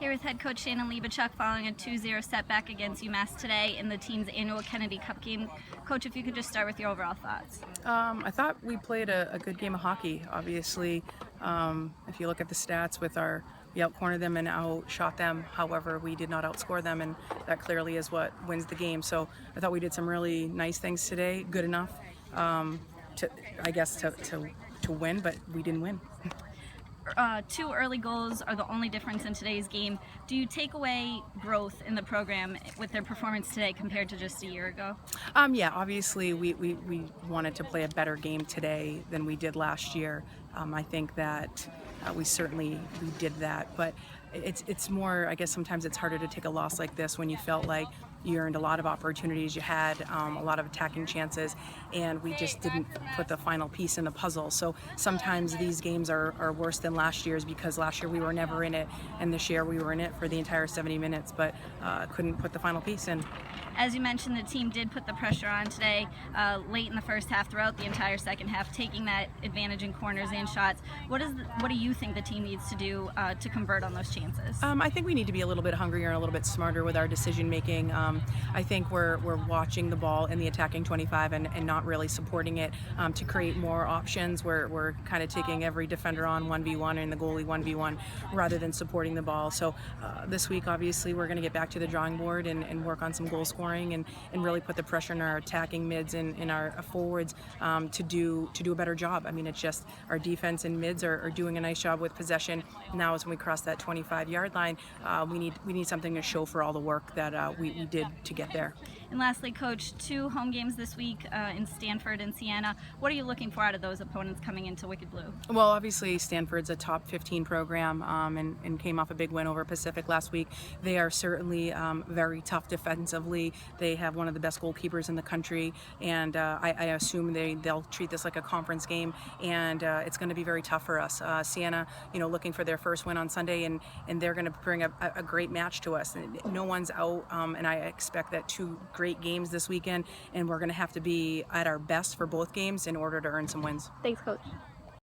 Here with head coach Shannon Hlebichuk following a 2-0 setback against UMass today in the team's annual Kennedy Cup game. Coach, if you could just start with your overall thoughts. I thought we played a good game of hockey. Obviously, if you look at the stats we outcornered them and outshot them. However, we did not outscore them, and that clearly is what wins the game. So I thought we did some really nice things today, good enough to win, but we didn't win. Two early goals are the only difference in today's game. Do you take away growth in the program with their performance today compared to just a year ago? Yeah, obviously we wanted to play a better game today than we did last year. I think that we did that, but it's more, I guess sometimes it's harder to take a loss like this when you felt like you earned a lot of opportunities, you had a lot of attacking chances, and we just didn't put the final piece in the puzzle. So sometimes these games are worse than last year's because last year we were never in it, and this year we were in it for the entire 70 minutes, but couldn't put the final piece in. As you mentioned, the team did put the pressure on today late in the first half, throughout the entire second half, taking that advantage in corners and shots. What do you think the team needs to do to convert on those chances? I think we need to be a little bit hungrier and a little bit smarter with our decision making. I think we're watching the ball in the attacking 25 and not really supporting it to create more options. We're kind of taking every defender on 1v1 and the goalie 1v1 rather than supporting the ball. So this week, obviously, we're going to get back to the drawing board and work on some goal scoring and really put the pressure on our attacking mids and our forwards to do a better job. I mean, it's just our defense and mids are doing a nice job with possession. Now, as when we cross that 25-yard line, we need something to show for all the work that we did to get there. And lastly, Coach, 2 home games this week in Stanford and Siena. What are you looking for out of those opponents coming into Wicked Blue? Well, obviously Stanford's a top 15 program and came off a big win over Pacific last week. They are certainly very tough defensively. They have one of the best goalkeepers in the country, and I assume they'll treat this like a conference game, and it's going to be very tough for us. Siena, looking for their first win on Sunday, and they're going to bring a great match to us. No one's out, and I expect that 2 great games this weekend, and we're going to have to be at our best for both games in order to earn some wins. Thanks, Coach.